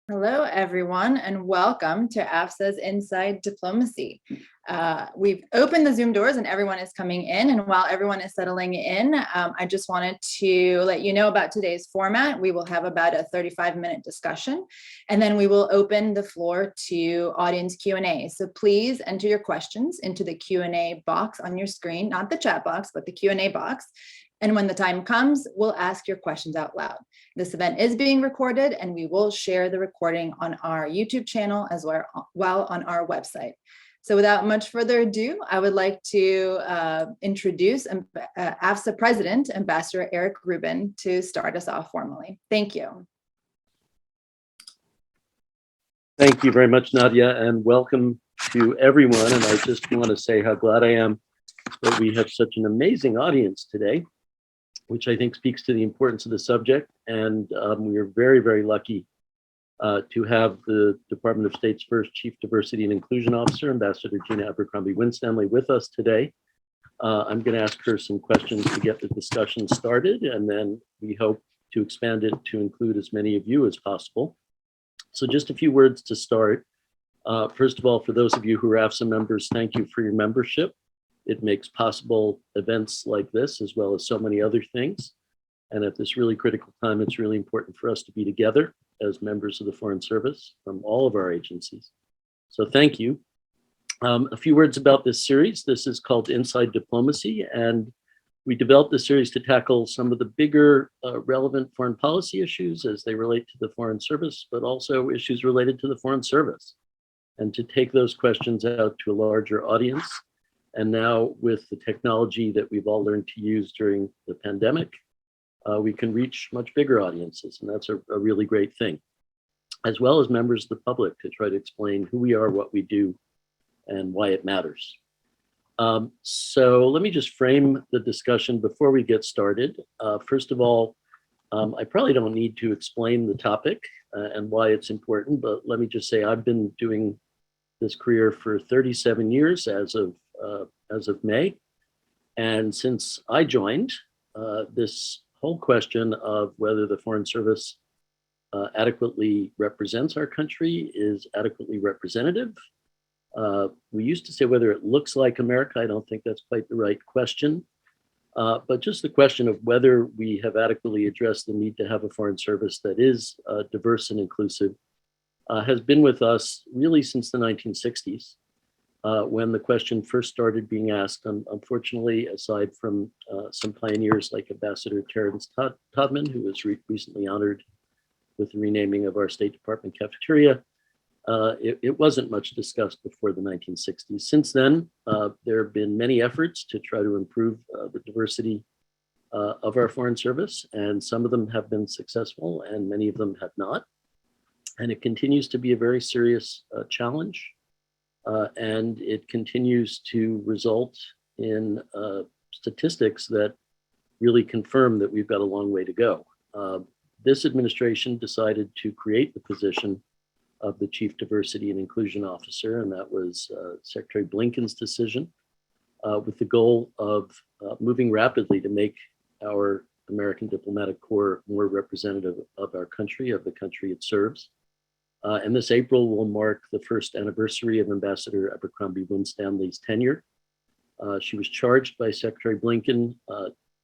Hello, everyone, and welcome to AFSA's Inside Diplomacy. We've opened the Zoom doors and everyone is coming in. And while everyone is settling in, I just wanted to let you know about today's format. We will have about a 35-minute discussion, and then we will open the floor to audience Q&A. So please enter your questions into the Q&A box on your screen, not the chat box, but the Q&A box. And when the time comes, we'll ask your questions out loud. This event is being recorded, and we will share the recording on our YouTube channel as well on our website. So without much further ado, I would like to introduce AFSA President, Ambassador Eric Rubin, to start us off formally. Thank you. Thank you very much, Nadia, and welcome to everyone. And I just want to say how glad I am that we have such an amazing audience today, which I think speaks to the importance of the subject. And we are very, very lucky to have the Department of State's first Chief Diversity and Inclusion Officer, Ambassador Gina Abercrombie-Winstanley, with us today. I'm going to ask her some questions to get the discussion started, and then we hope to expand it to include as many of you as possible. So just a few words to start. First of all, for those of you who are AFSA members, thank you for your membership. It makes possible events like this, as well as so many other things. And at this really critical time, it's really important for us to be together as members of the Foreign Service from all of our agencies. So thank you. A few words about this series. This is called Inside Diplomacy, and we developed the series to tackle some of the bigger relevant foreign policy issues as they relate to the Foreign Service, but also issues related to the Foreign Service, and to take those questions out to a larger audience. And now with the technology that we've all learned to use during the pandemic, we can reach much bigger audiences. And that's a really great thing, as well as members of the public, to try to explain who we are, what we do, and why it matters. So let me just frame the discussion before we get started. First of all, I probably don't need to explain the topic and why it's important, but let me just say I've been doing this career for 37 years as of May. And since I joined, this whole question of whether the Foreign Service adequately represents our country, is adequately representative. We used to say whether it looks like America. I don't think that's quite the right question. But just the question of whether we have adequately addressed the need to have a Foreign Service that is diverse and inclusive has been with us really since the 1960s. When the question first started being asked. Unfortunately, aside from some pioneers like Ambassador Terrence Todman, who was recently honored with the renaming of our State Department cafeteria, it wasn't much discussed before the 1960s. Since then, there have been many efforts to try to improve the diversity of our Foreign Service, and some of them have been successful and many of them have not. And it continues to be a very serious challenge. And it continues to result in statistics that really confirm that we've got a long way to go. This administration decided to create the position of the Chief Diversity and Inclusion Officer, and that was Secretary Blinken's decision, with the goal of moving rapidly to make our American diplomatic corps more representative of our country, of the country it serves. And this April will mark the first anniversary of Ambassador Abercrombie-Winstanley's tenure. She was charged by Secretary Blinken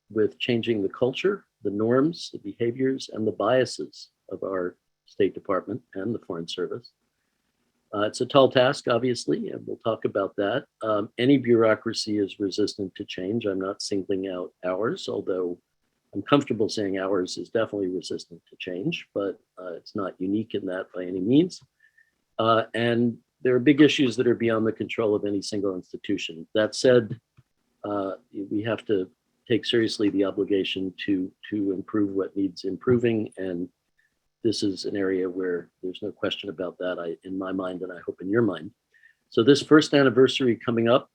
with changing the culture, the norms, the behaviors, and the biases of our State Department and the Foreign Service. It's a tall task, obviously, and we'll talk about that. Any bureaucracy is resistant to change. I'm not singling out ours, although I'm comfortable saying ours is definitely resistant to change, but it's not unique in that by any means. And there are big issues that are beyond the control of any single institution. That said, we have to take seriously the obligation to improve what needs improving. And this is an area where there's no question about that, in my mind, and I hope in your mind. So this first anniversary coming up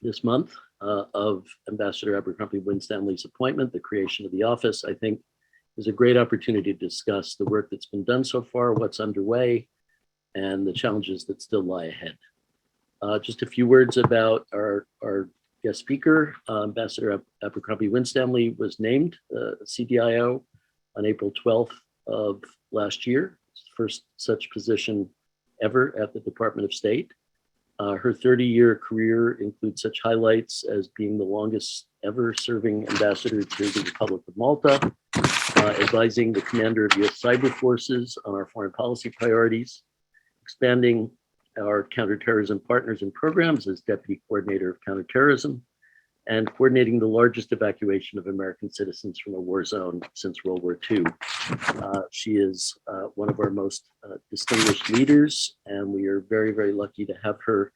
this month of Ambassador Abercrombie-Winstanley's appointment, the creation of the office, I think is a great opportunity to discuss the work that's been done so far, what's underway, and the challenges that still lie ahead. Just a few words about our guest speaker. Ambassador Abercrombie-Winstanley was named CDIO on April 12th of last year, first such position ever at the Department of State. Her 30-year career includes such highlights as being the longest ever serving ambassador to the Republic of Malta, advising the commander of U.S. cyber forces on our foreign policy priorities, expanding our counterterrorism partners and programs as deputy coordinator of counterterrorism, and coordinating the largest evacuation of American citizens from a war zone since World War II. She is one of our most distinguished leaders, and we are very, very lucky to have her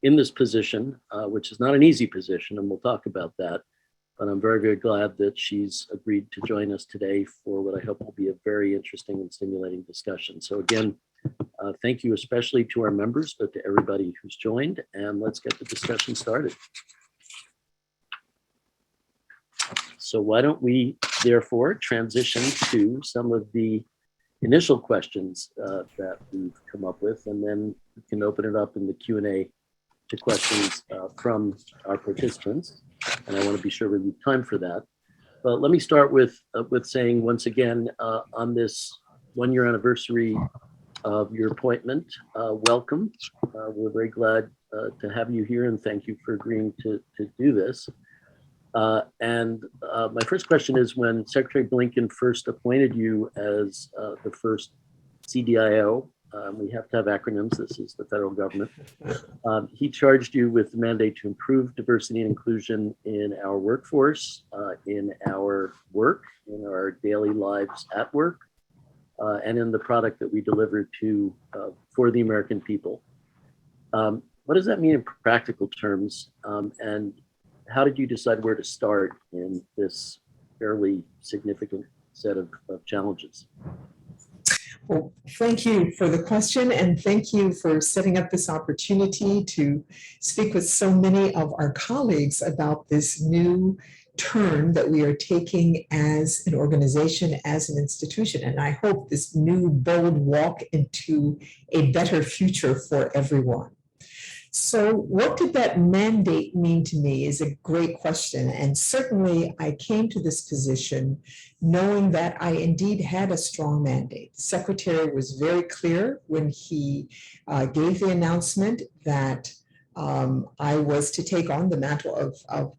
in this position, which is not an easy position, and we'll talk about that. But I'm very, very glad that she's agreed to join us today for what I hope will be a very interesting and stimulating discussion. So again, thank you especially to our members, but to everybody who's joined, and let's get the discussion started. So why don't we therefore transition to some of the initial questions that we've come up with, and then we can open it up in the Q&A to questions from our participants. And I want to be sure we leave time for that. But let me start with saying once again, on this one-year anniversary of your appointment, welcome. We're very glad to have you here, and thank you for agreeing to do this. My first question is, when Secretary Blinken first appointed you as the first CDIO, we have to have acronyms, this is the federal government, he charged you with the mandate to improve diversity and inclusion in our workforce, in our work, in our daily lives at work, and in the product that we deliver to for the American people. What does that mean in practical terms? And how did you decide where to start in this fairly significant set of challenges? Well, thank you for the question, and thank you for setting up this opportunity to speak with so many of our colleagues about this new turn that we are taking as an organization, as an institution. And I hope this new bold walk into a better future for everyone. So what did that mandate mean to me is a great question. And certainly I came to this position knowing that I indeed had a strong mandate. The Secretary was very clear when he gave the announcement that I was to take on the mantle of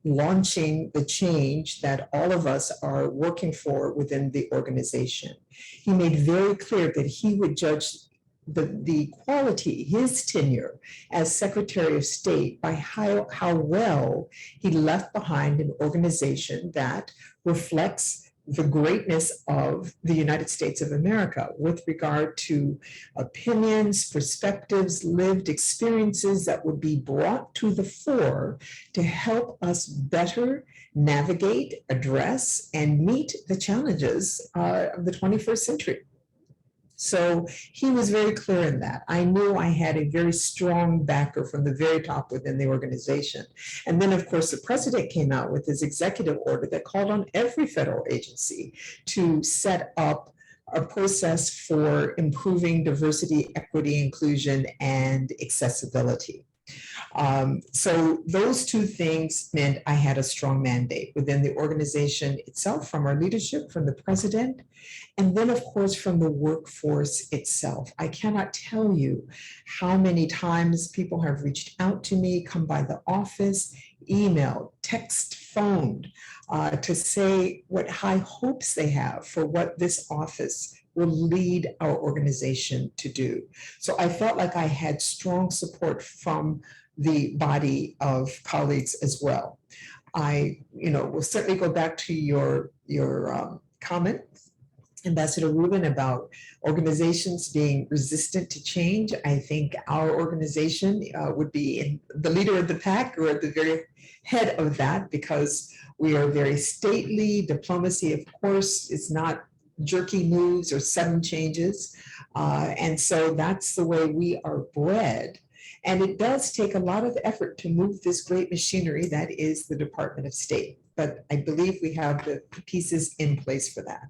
launching the change that all of us are working for within the organization. He made very clear that he would judge the quality, his tenure as Secretary of State by how well he left behind an organization that reflects the greatness of the United States of America with regard to opinions, perspectives, lived experiences that would be brought to the fore to help us better navigate, address, and meet the challenges of the 21st century. So he was very clear in that. I knew I had a very strong backer from the very top within the organization. And then, of course, the president came out with his executive order that called on every federal agency to set up a process for improving diversity, equity, inclusion, and accessibility. So those two things meant I had a strong mandate within the organization itself, from our leadership, from the president, and then of course from the workforce itself. I cannot tell you how many times people have reached out to me, come by the office, emailed, text, phoned, to say what high hopes they have for what this office will lead our organization to do. So I felt like I had strong support from the body of colleagues as well. I, will certainly go back to your comment, Ambassador Rubin, about organizations being resistant to change. I think our organization would be the leader of the pack, or at the very head of that, because we are very stately. Diplomacy, of course, is not jerky moves or sudden changes. And so that's the way we are bred. And it does take a lot of effort to move this great machinery that is the Department of State. But I believe we have the pieces in place for that.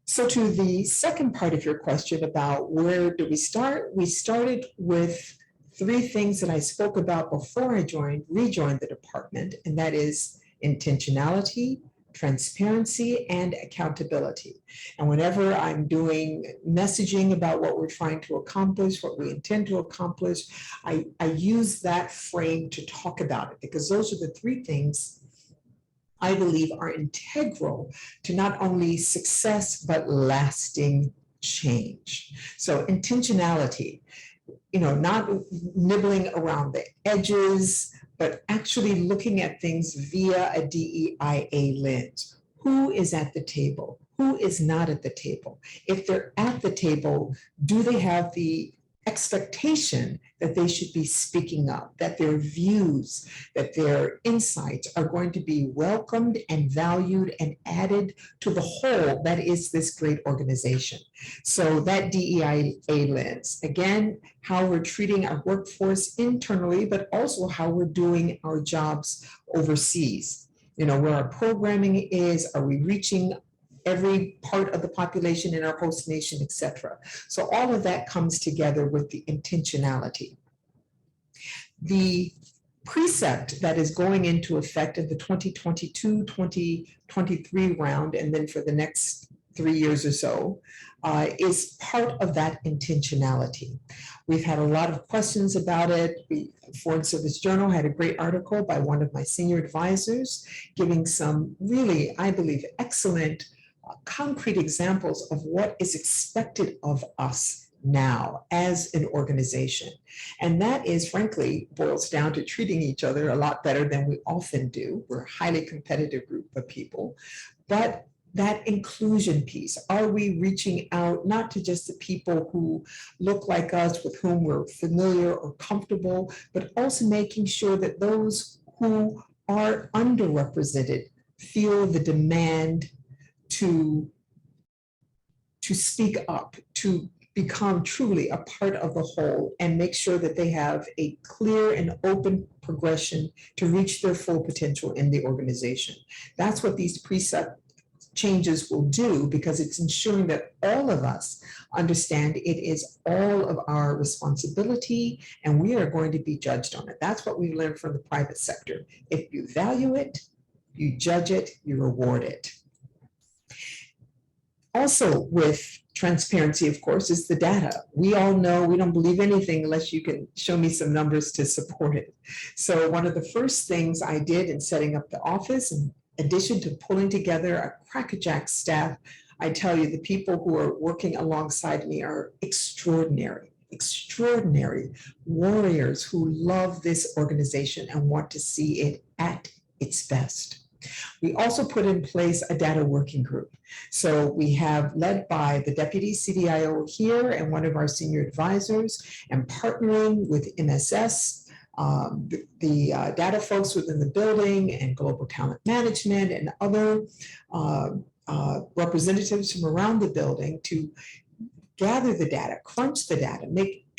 So to the second part of your question about where do we start? We started with three things that I spoke about before I rejoined the department, and that is intentionality, transparency, and accountability. And whenever I'm doing messaging about what we're trying to accomplish, what we intend to accomplish, I use that frame to talk about it, because those are the three things I believe are integral to not only success, but lasting change. So intentionality, not nibbling around the edges, but actually looking at things via a DEIA lens. Who is at the table? Who is not at the table? If they're at the table, do they have the expectation that they should be speaking up, that their views, that their insights are going to be welcomed and valued and added to the whole that is this great organization? So that DEIA lens, again, how we're treating our workforce internally, but also how we're doing our jobs overseas. Where our programming is, are we reaching every part of the population in our host nation, et cetera. So all of that comes together with the intentionality. The precept that is going into effect in the 2022-2023 round, and then for the next 3 years or so, is part of that intentionality. We've had a lot of questions about it. Foreign Service Journal had a great article by one of my senior advisors giving some really, I believe, excellent concrete examples of what is expected of us now as an organization. And that is, frankly, boils down to treating each other a lot better than we often do. We're a highly competitive group of people, but that inclusion piece, are we reaching out not to just the people who look like us, with whom we're familiar or comfortable, but also making sure that those who are underrepresented feel the demand to speak up, to become truly a part of the whole, and make sure that they have a clear and open progression to reach their full potential in the organization. That's what these precept changes will do, because it's ensuring that all of us understand it is all of our responsibility and we are going to be judged on it. That's what we learned from the private sector. If you value it, you judge it, you reward it. Also with transparency, of course, is the data. We all know we don't believe anything unless you can show me some numbers to support it. So one of the first things I did in setting up the office, in addition to pulling together a crackerjack staff, I tell you, the people who are working alongside me are extraordinary warriors who love this organization and want to see it at its best. We also put in place a data working group. So we have, led by the Deputy CDIO here and one of our senior advisors, and partnering with MSS, the data folks within the building, and global talent management, and other representatives from around the building to gather the data, crunch the data,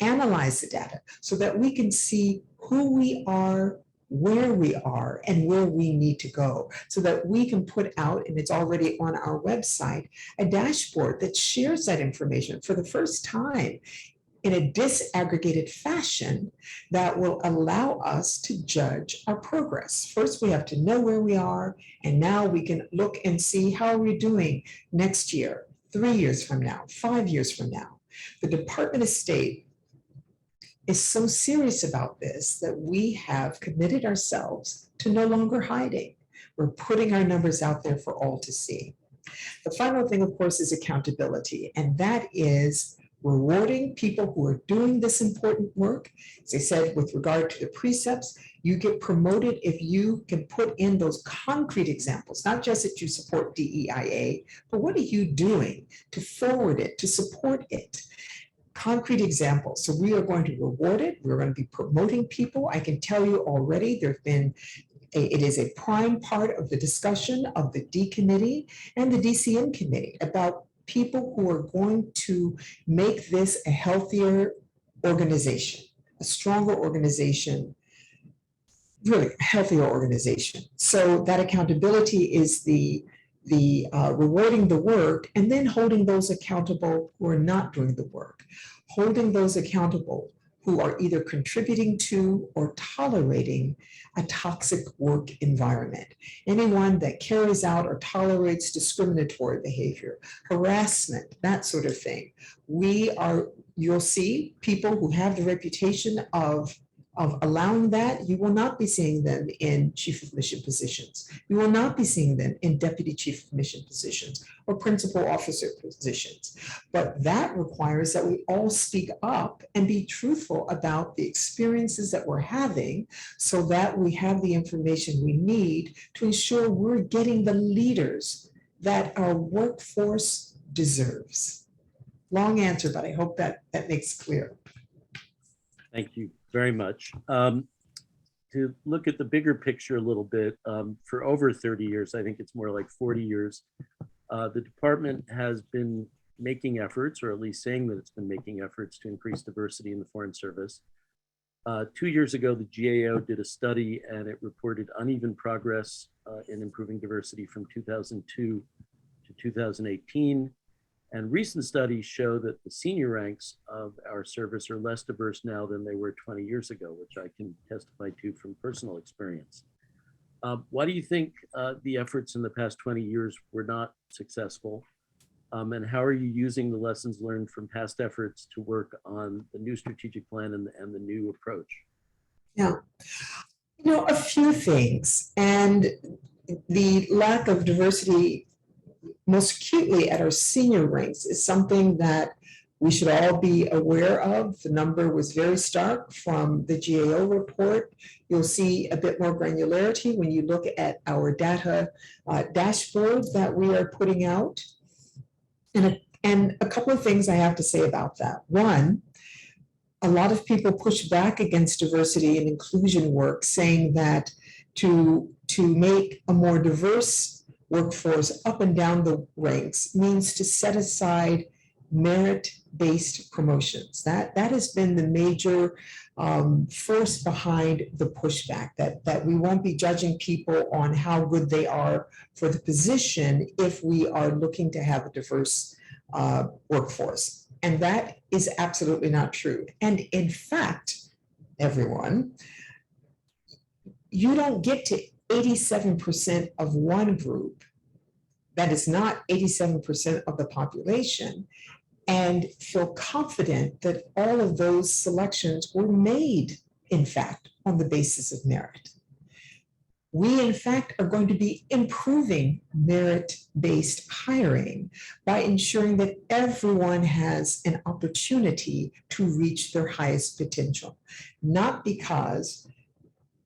analyze the data, so that we can see who we are, where we are, and where we need to go, so that we can put out, and it's already on our website, a dashboard that shares that information for the first time in a disaggregated fashion that will allow us to judge our progress. First, we have to know where we are, and now we can look and see how we're doing next year, 3 years from now, 5 years from now. The Department of State is so serious about this that we have committed ourselves to no longer hiding. We're putting our numbers out there for all to see. The final thing, of course, is accountability, and that is rewarding people who are doing this important work. As I said, with regard to the precepts, you get promoted if you can put in those concrete examples, not just that you support DEIA, but what are you doing to forward it, to support it? Concrete examples. So we are going to reward it. We're going to be promoting people. I can tell you already it is a prime part of the discussion of the D committee and the DCM committee about people who are going to make this a healthier organization, a stronger organization, really a healthier organization. So that accountability is the rewarding the work, and then holding those accountable who are not doing the work, holding those accountable who are either contributing to or tolerating a toxic work environment. Anyone that carries out or tolerates discriminatory behavior, harassment, that sort of thing. You'll see people who have the reputation of allowing that. You will not be seeing them in chief of mission positions. You will not be seeing them in deputy chief of mission positions or principal officer positions. But that requires that we all speak up and be truthful about the experiences that we're having so that we have the information we need to ensure we're getting the leaders that our workforce deserves. Long answer, but I hope that makes clear. Thank you very much. To look at the bigger picture a little bit, for over 30 years, I think it's more like 40 years, the department has been making efforts, or at least saying that it's been making efforts to increase diversity in the Foreign Service. 2 years ago, the GAO did a study and it reported uneven progress in improving diversity from 2002 to 2018. And recent studies show that the senior ranks of our service are less diverse now than they were 20 years ago, which I can testify to from personal experience. Why do you think the efforts in the past 20 years were not successful? And how are you using the lessons learned from past efforts to work on the new strategic plan and the new approach? Yeah, a few things. And the lack of diversity most acutely at our senior ranks is something that we should all be aware of. The number was very stark from the GAO report. You'll see a bit more granularity when you look at our data dashboard that we are putting out. And a couple of things I have to say about that. One, a lot of people push back against diversity and inclusion work, saying that to make a more diverse workforce up and down the ranks means to set aside merit-based promotions. That has been the major force behind the pushback, that we won't be judging people on how good they are for the position if we are looking to have a diverse workforce. And that is absolutely not true. And in fact, everyone, you don't get to 87% of one group that is not 87% of the population and feel confident that all of those selections were made, in fact, on the basis of merit. We, in fact, are going to be improving merit-based hiring by ensuring that everyone has an opportunity to reach their highest potential, not because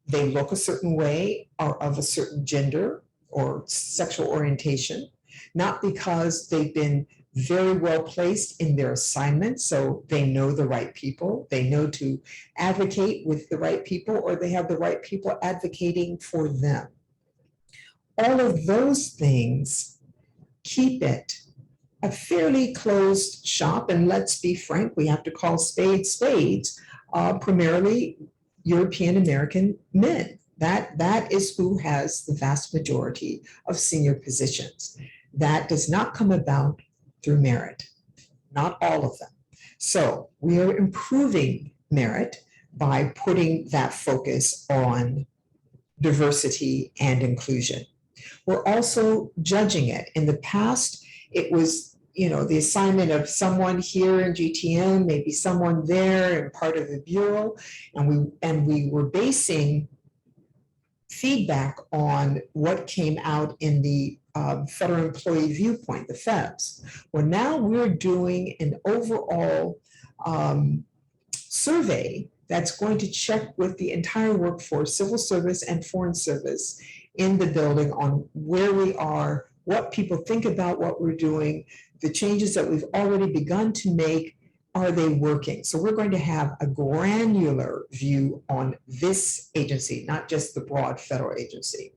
they look a certain way or of a certain gender or sexual orientation, not because they've been very well placed in their assignments, so they know the right people, they know to advocate with the right people, or they have the right people advocating for them. All of those things keep it a fairly closed shop, and let's be frank, we have to call spades spades, primarily European American men. That is who has the vast majority of senior positions. That does not come about through merit, not all of them. So we are improving merit by putting that focus on diversity and inclusion. We're also judging it. In the past, it was the assignment of someone here in GTM, maybe someone there and part of the bureau, and we were basing feedback on what came out in the Federal Employee Viewpoint, the FEVs. Well, now we're doing an overall survey that's going to check with the entire workforce, civil service and foreign service in the building on where we are, what people think about what we're doing, the changes that we've already begun to make, are they working? So we're going to have a granular view on this agency, not just the broad federal agency.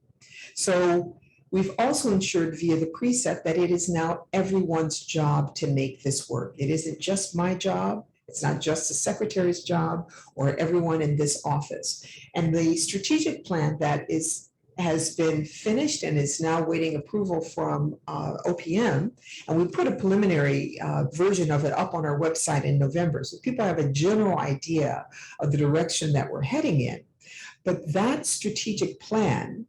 So we've also ensured via the precept that it is now everyone's job to make this work. It isn't just my job. It's not just the secretary's job or everyone in this office. And the strategic plan that is has been finished and is now waiting approval from OPM. And we put a preliminary version of it up on our website in November, so people have a general idea of the direction that we're heading in. But that strategic plan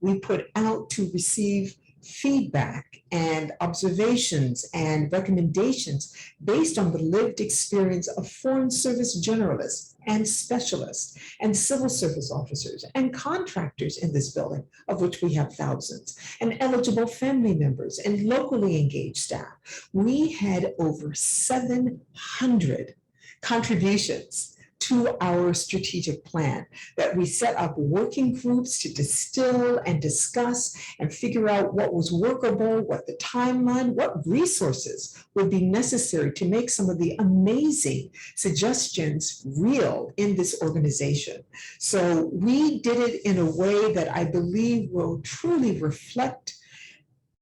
we put out to receive feedback and observations and recommendations based on the lived experience of Foreign Service generalists and specialists and civil service officers and contractors in this building, of which we have thousands, and eligible family members and locally engaged staff. We had over 700 contributions to our strategic plan that we set up working groups to distill and discuss and figure out what was workable, what the timeline, what resources would be necessary to make some of the amazing suggestions real in this organization. So we did it in a way that I believe will truly reflect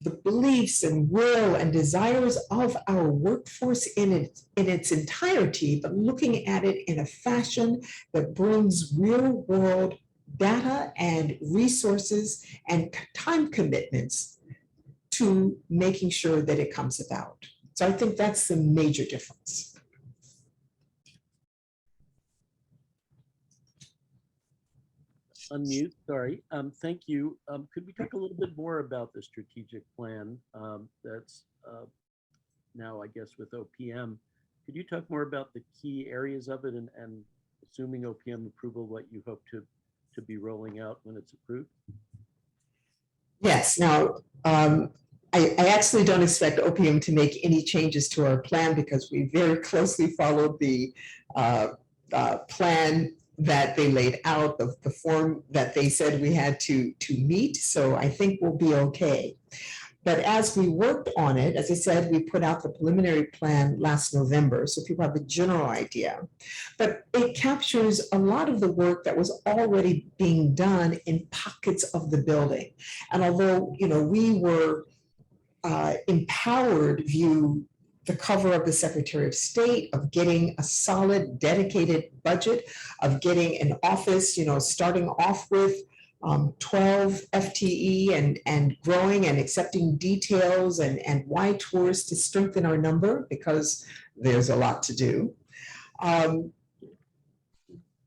the beliefs and will and desires of our workforce in its entirety, but looking at it in a fashion that brings real world data and resources and time commitments to making sure that it comes about. So I think that's the major difference. Unmute, sorry. Thank you. Could we talk a little bit more about the strategic plan that's now, I guess, with OPM? Could you talk more about the key areas of it and assuming OPM approval, what you hope to be rolling out when it's approved? Yes. Now, I actually don't expect OPM to make any changes to our plan because we very closely followed the plan that they laid out, the form that they said we had to meet. So I think we'll be okay. But as we worked on it, as I said, we put out the preliminary plan last November, so people have a general idea. But it captures a lot of the work that was already being done in pockets of the building. And although, you know, we were empowered view the cover of the Secretary of State, of getting a solid, dedicated budget, of getting an office, you know, starting off with 12 FTE and growing and accepting details and Y tours to strengthen our number because there's a lot to do.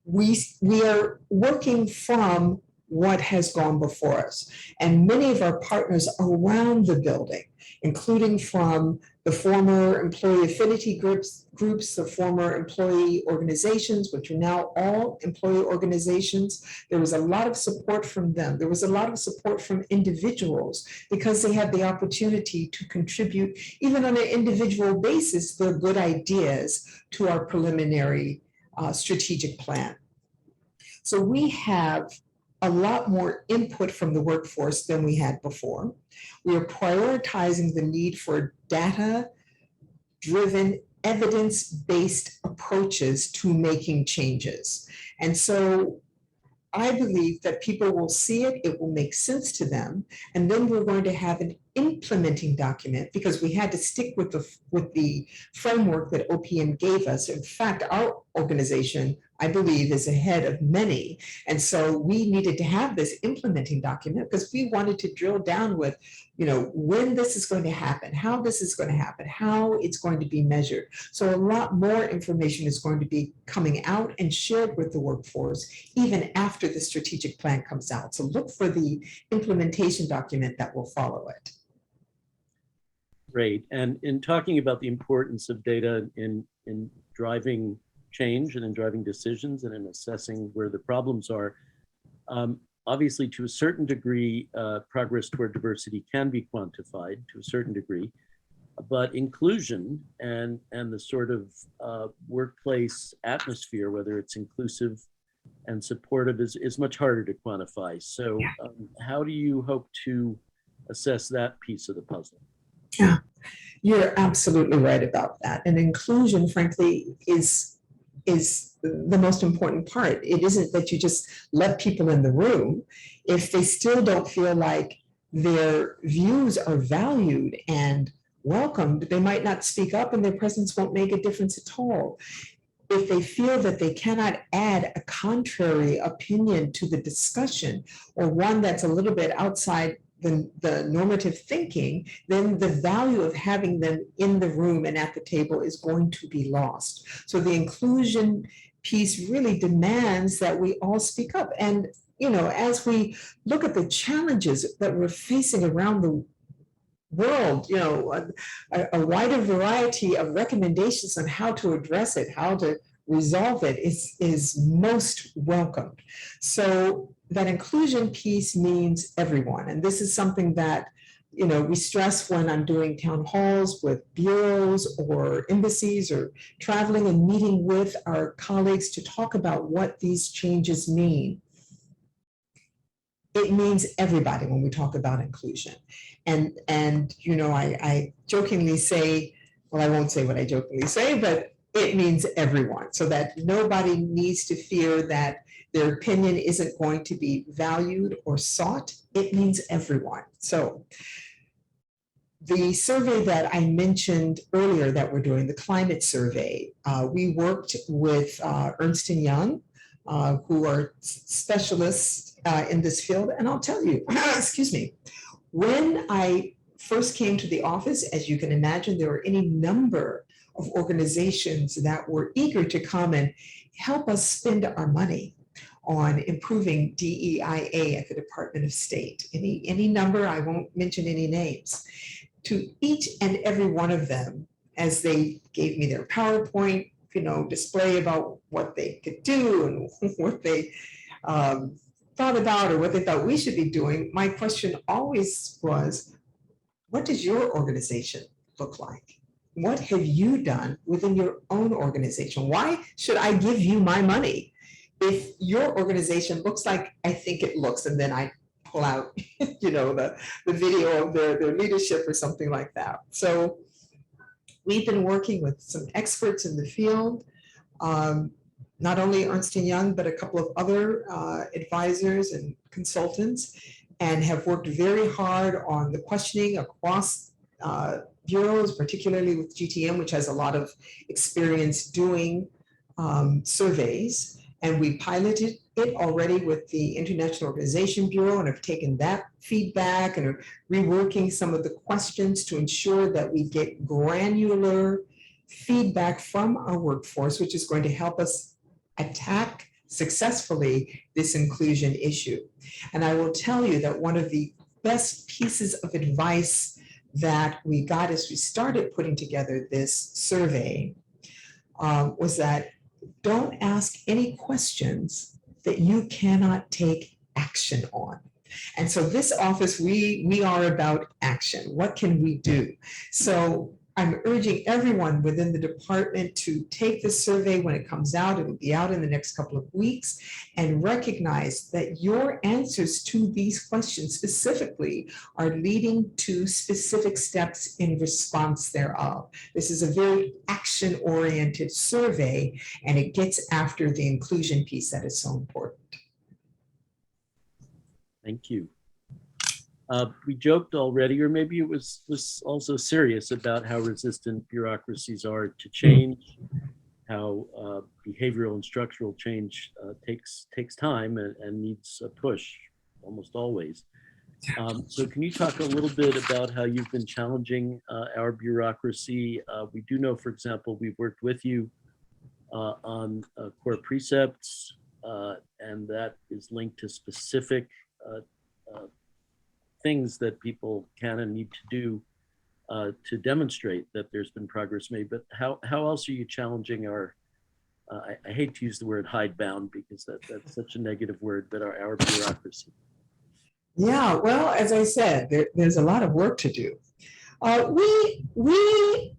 We are working from what has gone before us. And many of our partners around the building, including from the former employee affinity groups, the former employee organizations, which are now all employee organizations. There was a lot of support from them. There was a lot of support from individuals because they had the opportunity to contribute, even on an individual basis, their good ideas to our preliminary strategic plan. So we have a lot more input from the workforce than we had before. We are prioritizing the need for data-driven, evidence-based approaches to making changes. And so I believe that people will see it, it will make sense to them, and then we're going to have an implementing document because we had to stick with the framework that OPM gave us. In fact, our organization, I believe, is ahead of many. And so we needed to have this implementing document because we wanted to drill down with, you know, when this is going to happen, how this is going to happen, how it's going to be measured. So a lot more information is going to be coming out and shared with the workforce even after the strategic plan comes out. So look for the implementation document that will follow it. Great. And in talking about the importance of data in driving change and in driving decisions and in assessing where the problems are, obviously to a certain degree, progress toward diversity can be quantified to a certain degree, but inclusion and the sort of workplace atmosphere, whether it's inclusive and supportive, is much harder to quantify. So how do you hope to assess that piece of the puzzle? Yeah, you're absolutely right about that. And inclusion, frankly, is the most important part. It isn't that you just let people in the room. If they still don't feel like their views are valued and welcomed, they might not speak up and their presence won't make a difference at all. if they feel that they cannot add a contrary opinion to the discussion, or one that's a little bit outside the normative thinking, then the value of having them in the room and at the table is going to be lost. So the inclusion piece really demands that we all speak up. And, as we look at the challenges that we're facing around the world, a wider variety of recommendations on how to address it, how to resolve it is most welcomed. So that inclusion piece means everyone. And this is something that, we stress when I'm doing town halls with bureaus or embassies, or traveling and meeting with our colleagues to talk about what these changes mean. It means everybody when we talk about inclusion. And I jokingly say, well, I won't say what I jokingly say, but it means everyone, so that nobody needs to fear that their opinion isn't going to be valued or sought. It means everyone. So the survey that I mentioned earlier that we're doing, the climate survey, we worked with Ernst & Young, who are specialists in this field. And I'll tell you, excuse me, when I first came to the office, as you can imagine, there were any number of organizations that were eager to come and help us spend our money on improving DEIA at the Department of State. Any number, I won't mention any names. To each and every one of them, as they gave me their PowerPoint, display about what they could do and what they thought about or what they thought we should be doing, my question always was, what does your organization look like? What have you done within your own organization? Why should I give you my money if your organization looks like I think it looks? And then I pull out, the video of their leadership or something like that. So we've been working with some experts in the field, not only Ernst & Young, but a couple of other advisors and consultants, and have worked very hard on the questioning across bureaus, particularly with GTM, which has a lot of experience doing surveys. And we piloted it already with the International Organization Bureau and have taken that feedback and are reworking some of the questions to ensure that we get granular feedback from our workforce, which is going to help us attack successfully this inclusion issue. And I will tell you that one of the best pieces of advice that we got as we started putting together this survey was that don't ask any questions that you cannot take action on. And so this office, we are about action. What can we do? So I'm urging everyone within the department to take the survey when it comes out. It will be out in the next couple of weeks, and recognize that your answers to these questions specifically are leading to specific steps in response thereof. This is a very action-oriented survey, and it gets after the inclusion piece that is so important. Thank you. We joked already, or maybe it was also serious, about how resistant bureaucracies are to change, how behavioral and structural change takes time and needs a push almost always. So can you talk a little bit about how you've been challenging our bureaucracy? We do know, for example, we've worked with you on core precepts, and that is linked to specific things that people can and need to do to demonstrate that there's been progress made. But how else are you challenging our, I hate to use the word hidebound because that's such a negative word, but our bureaucracy? Yeah, well, as I said, there's a lot of work to do. We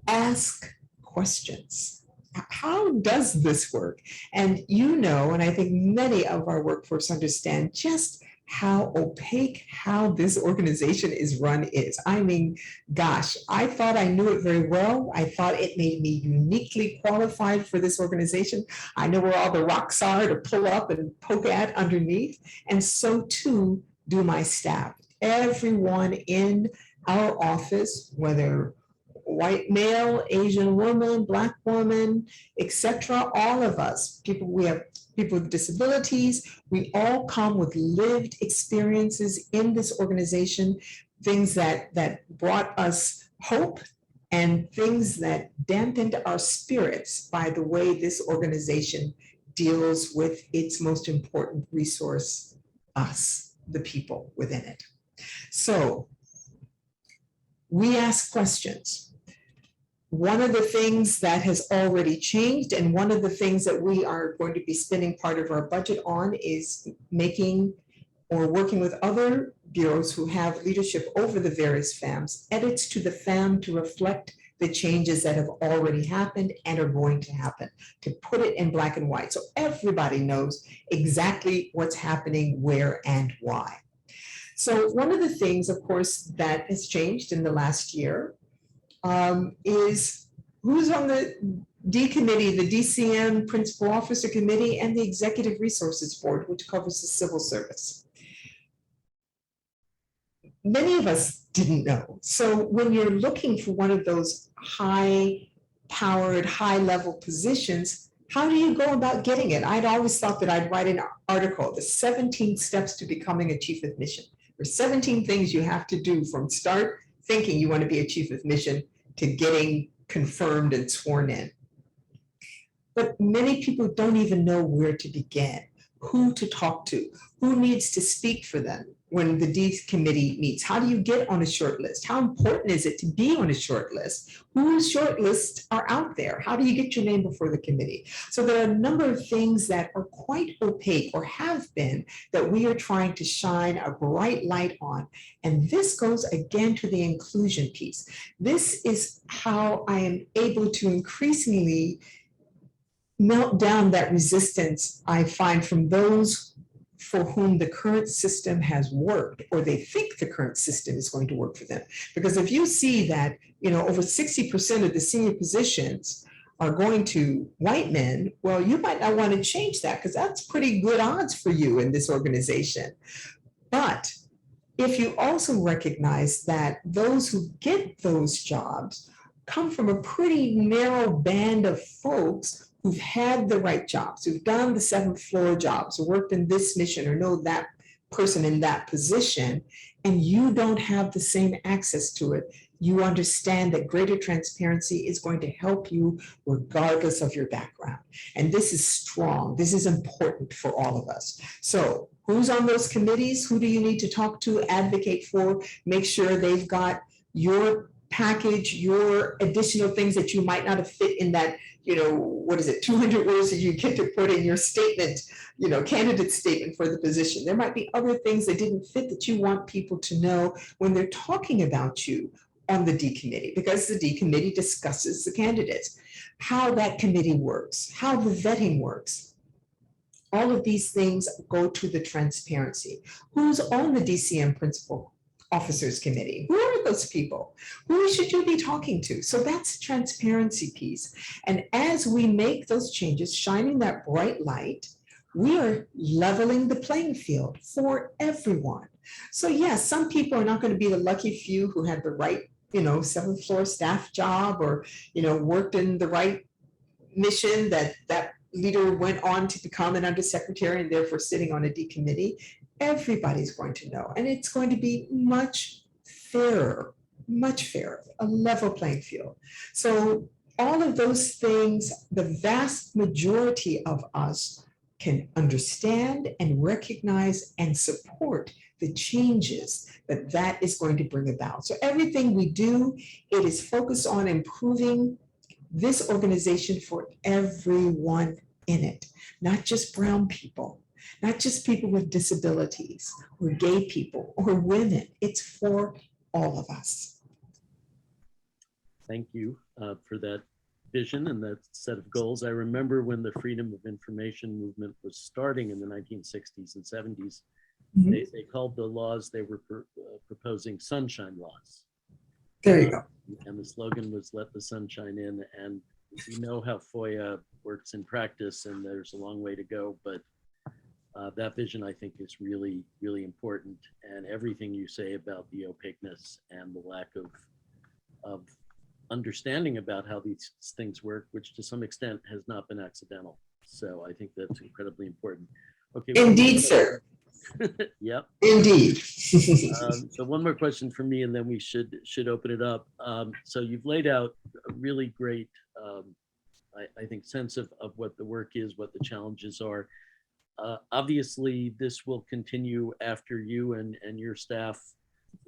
ask questions. How does this work? And and I think many of our workforce understand just how opaque how this organization is run is. I mean, gosh, I thought I knew it very well. I thought it made me uniquely qualified for this organization. I know where all the rocks are to pull up and poke at underneath. And so too do my staff. Everyone in our office, whether white male, Asian woman, Black woman, etc. All of us, we have people with disabilities, we all come with lived experiences in this organization, things that brought us hope and things that dampened our spirits by the way this organization deals with its most important resource, us, the people within it. So we ask questions. One of the things that has already changed, and one of the things that we are going to be spending part of our budget on, is making or working with other bureaus who have leadership over the various FAMs, edits to the FAM to reflect the changes that have already happened and are going to happen, to put it in black and white so everybody knows exactly what's happening, where, and why. So one of the things, of course, that has changed in the last year is who's on the D committee, the DCM Principal Officer Committee, and the Executive Resources Board, which covers the civil service. Many of us didn't know. So when you're looking for one of those high-powered, high-level positions, how do you go about getting it? I'd always thought that I'd write an article, the 17 steps to becoming a chief of mission. There's 17 things you have to do from start thinking you want to be a chief of mission to getting confirmed and sworn in. But many people don't even know where to begin, who to talk to, who needs to speak for them when the D committee meets. How do you get on a short list? How important is it to be on a short list? Whose short lists are out there? How do you get your name before the committee? So there are a number of things that are quite opaque, or have been, that we are trying to shine a bright light on. And this goes again to the inclusion piece. This is how I am able to increasingly melt down that resistance I find from those for whom the current system has worked, or they think the current system is going to work for them. Because if you see that, over 60% of the senior positions are going to white men, well, you might not want to change that, because that's pretty good odds for you in this organization. But if you also recognize that those who get those jobs come from a pretty narrow band of folks who've had the right jobs, who've done the 7th floor jobs, or worked in this mission, or know that person in that position, and you don't have the same access to it, you understand that greater transparency is going to help you regardless of your background. And this is strong. This is important for all of us. So who's on those committees? Who do you need to talk to, advocate for, make sure they've got your package, your additional things that you might not have fit in that, 200 words that you get to put in your statement, candidate statement for the position. There might be other things that didn't fit that you want people to know when they're talking about you on the D committee, because the D committee discusses the candidates, how that committee works, how the vetting works. All of these things go to the transparency. Who's on the DCM Principal Officers Committee? Who are those people? Who should you be talking to? So that's the transparency piece. And as we make those changes, shining that bright light, we are leveling the playing field for everyone. So yes, some people are not going to be the lucky few who had the right, 7th floor staff job, or, worked in the right mission that leader went on to become an undersecretary and therefore sitting on a D committee. Everybody's going to know, and it's going to be much fairer, a level playing field. So all of those things, the vast majority of us can understand and recognize and support the changes that is going to bring about. So everything we do, it is focused on improving this organization for everyone in it, not just brown people, not just people with disabilities, or gay people, or women. It's for all of us. Thank you for that vision and that set of goals. I remember when the freedom of information movement was starting in the 1960s and 70s, they called the laws they were proposing sunshine laws. There you go. And the slogan was "Let the sunshine in." And we know how FOIA works in practice, and there's a long way to go, but that vision, I think, is really, really important. And everything you say about the opaqueness and the lack of understanding about how these things work, which to some extent has not been accidental. So I think that's incredibly important. Okay. Indeed, sir. Yep. Indeed. So one more question from me, and then we should open it up. So you've laid out a really great, I think, sense of what the work is, what the challenges are. Obviously, this will continue after you and your staff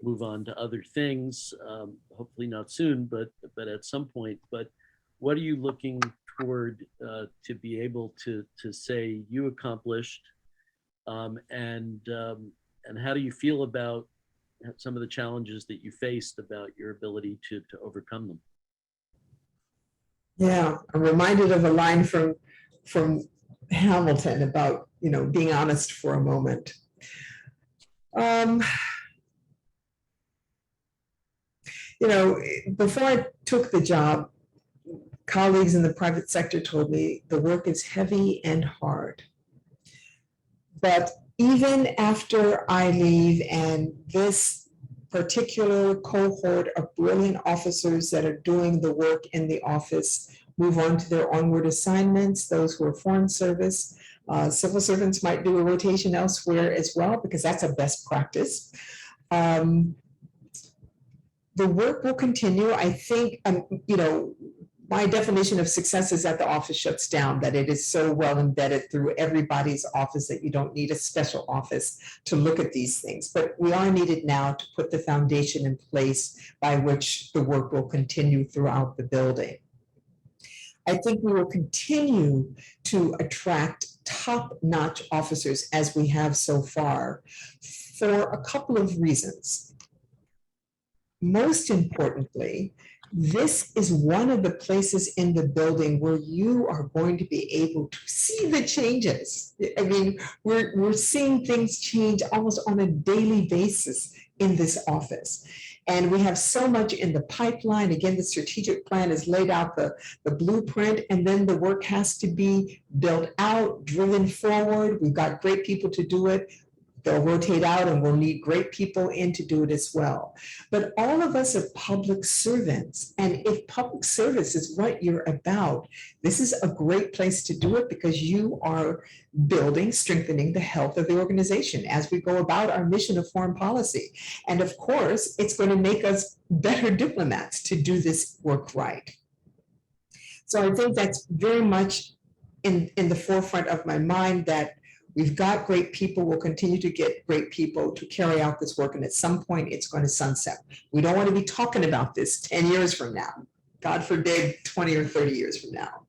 move on to other things. Hopefully not soon, but at some point. But what are you looking toward to be able to say you accomplished? And how do you feel about some of the challenges that you faced, about your ability to overcome them? Yeah, I'm reminded of a line from Hamilton about, being honest for a moment. Before I took the job, colleagues in the private sector told me the work is heavy and hard. But even after I leave and this particular cohort of brilliant officers that are doing the work in the office move on to their onward assignments, those who are foreign service, civil servants might do a rotation elsewhere as well, because that's a best practice. The work will continue. I think, my definition of success is that the office shuts down, that it is so well embedded through everybody's office that you don't need a special office to look at these things. But we are needed now to put the foundation in place by which the work will continue throughout the building. I think we will continue to attract top-notch officers as we have so far for a couple of reasons. Most importantly, this is one of the places in the building where you are going to be able to see the changes. I mean, we're seeing things change almost on a daily basis in this office. And we have so much in the pipeline. Again, the strategic plan has laid out the blueprint, and then the work has to be built out, driven forward. We've got great people to do it. They'll rotate out, and we'll need great people in to do it as well. But all of us are public servants. And if public service is what you're about, this is a great place to do it, because you are building, strengthening the health of the organization as we go about our mission of foreign policy. And of course, it's going to make us better diplomats to do this work right. So I think that's very much in the forefront of my mind, that we've got great people. We'll continue to get great people to carry out this work. And at some point, it's going to sunset. We don't want to be talking about this 10 years from now. God forbid, 20 or 30 years from now.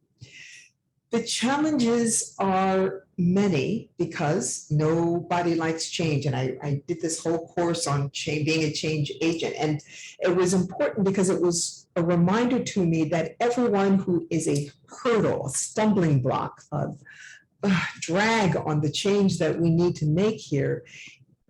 The challenges are many, because nobody likes change. And I did this whole course on being a change agent. And it was important because it was a reminder to me that everyone who is a hurdle, a stumbling block, drag on the change that we need to make here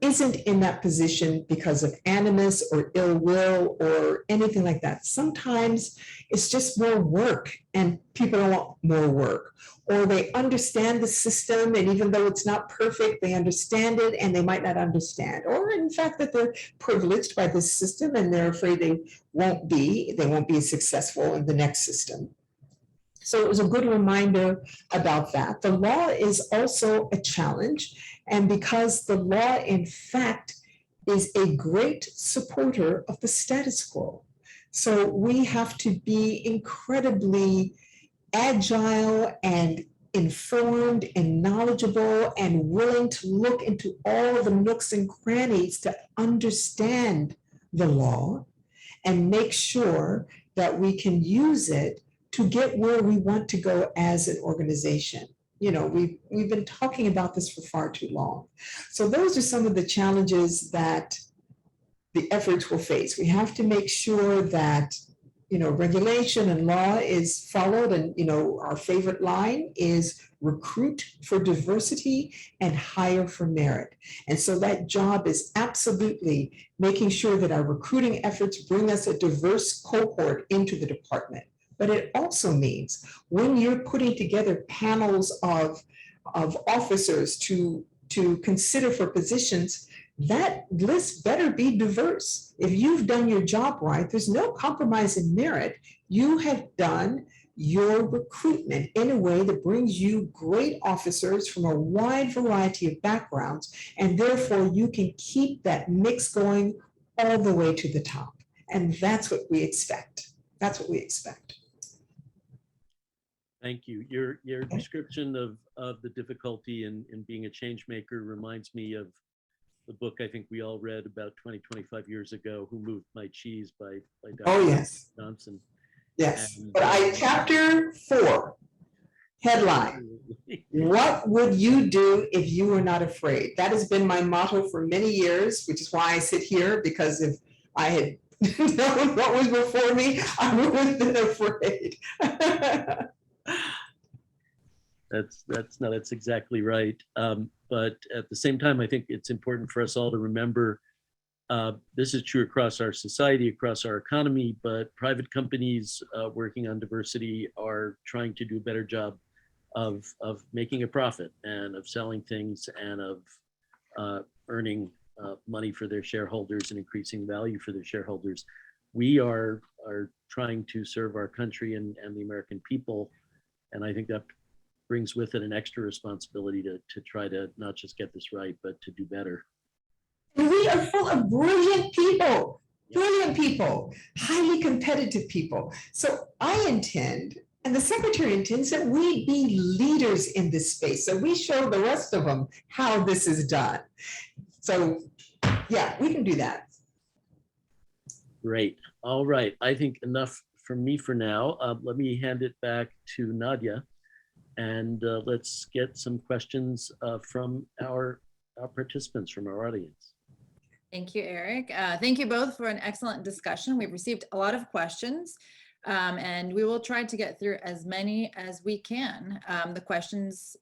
isn't in that position because of animus or ill will or anything like that. Sometimes it's just more work, and people don't want more work, or they understand the system, and even though it's not perfect, they understand it and they might not understand, or in fact that they're privileged by this system and they're afraid they won't be successful in the next system. So it was a good reminder about that. The law is also a challenge, and because the law, in fact, is a great supporter of the status quo. So we have to be incredibly agile and informed and knowledgeable and willing to look into all the nooks and crannies to understand the law and make sure that we can use it to get where we want to go as an organization. We've been talking about this for far too long. So those are some of the challenges that the efforts will face. We have to make sure that, regulation and law is followed. And, our favorite line is recruit for diversity and hire for merit. And so that job is absolutely making sure that our recruiting efforts bring us a diverse cohort into the department. But it also means when you're putting together panels of officers to consider for positions, that list better be diverse. If you've done your job right, there's no compromise in merit. You have done your recruitment in a way that brings you great officers from a wide variety of backgrounds, and therefore you can keep that mix going all the way to the top. And that's what we expect. That's what we expect. Thank you. Your description of the difficulty in being a change maker reminds me of the book I think we all read about 25 years ago, Who Moved My Cheese by Dr. Oh, yes. Johnson. Yes. And, But chapter 4, headline, what would you do if you were not afraid? That has been my motto for many years, which is why I sit here, because if I had known what was before me, I would have been afraid. That's exactly right. But at the same time, I think it's important for us all to remember this is true across our society, across our economy, but private companies working on diversity are trying to do a better job of making a profit and of selling things and of earning money for their shareholders and increasing value for their shareholders. We are trying to serve our country and the American people. And I think that brings with it an extra responsibility to try to not just get this right, but to do better. And we are full of brilliant people, highly competitive people. So I intend, and the secretary intends, that we be leaders in this space. So we show the rest of them how this is done. So yeah, we can do that. Great. All right. I think enough from me for now. Let me hand it back to Nadia, and let's get some questions from our participants, from our audience. Thank you, Eric. Thank you both for an excellent discussion. We've received a lot of questions, and we will try to get through as many as we can. The questions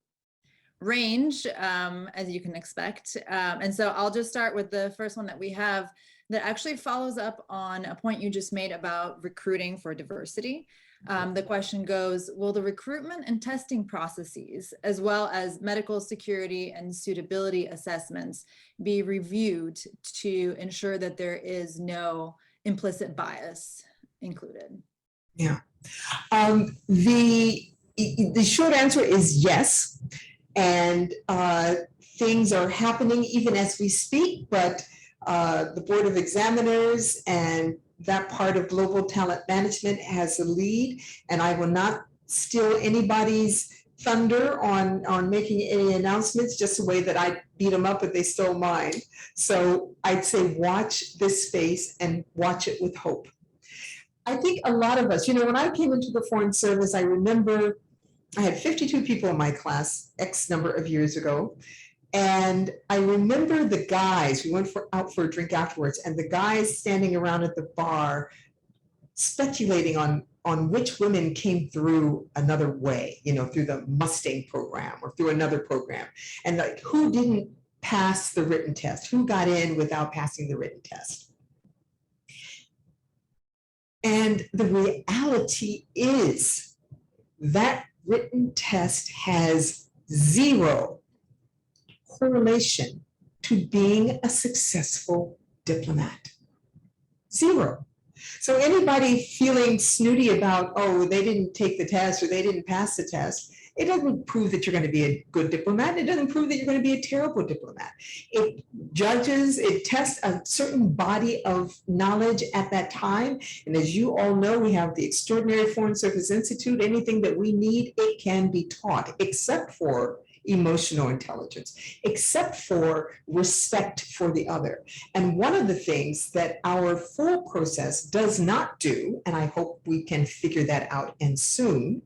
range, as you can expect. And so I'll just start with the first one that we have that actually follows up on a point you just made about recruiting for diversity. The question goes, will the recruitment and testing processes, as well as medical security and suitability assessments, be reviewed to ensure that there is no implicit bias included? Yeah. The short answer is yes. And things are happening even as we speak, but the Board of Examiners and that part of global talent management has a lead, and I will not steal anybody's thunder on making any announcements, just the way that I beat them up if they stole mine. So I'd say watch this space and watch it with hope. I think a lot of us, when I came into the Foreign Service, I remember I had 52 people in my class X number of years ago. And I remember the guys, we went out for a drink afterwards, and the guys standing around at the bar speculating on which women came through another way, through the Mustang program or through another program. And like, who didn't pass the written test? Who got in without passing the written test? And the reality is that written test has zero correlation to being a successful diplomat. Zero. So anybody feeling snooty about, oh, they didn't take the test or they didn't pass the test, it doesn't prove that you're going to be a good diplomat. It doesn't prove that you're going to be a terrible diplomat. It tests a certain body of knowledge at that time. And as you all know, we have the extraordinary Foreign Service Institute. Anything that we need, it can be taught, except for emotional intelligence, except for respect for the other. And one of the things that our full process does not do, and I hope we can figure that out and soon,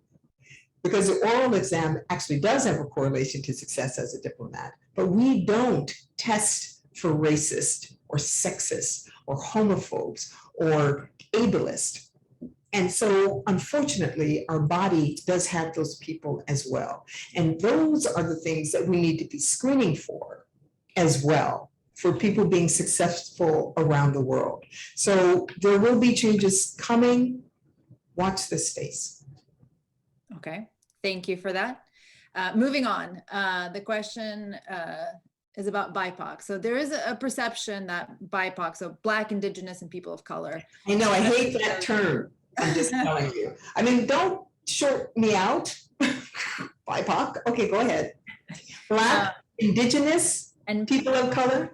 because the oral exam actually does have a correlation to success as a diplomat, but we don't test for racist or sexist or homophobes or ableist. And so, unfortunately, our body does have those people as well. And those are the things that we need to be screening for as well, for people being successful around the world. So there will be changes coming. Watch this space. Okay, thank you for that. Moving on, the question is about BIPOC. So there is a perception that BIPOC, so Black, Indigenous, and people of color. I know, I hate that term. I'm just telling you. I mean, don't short me out. BIPOC, okay, go ahead. Black, Indigenous, and people of color.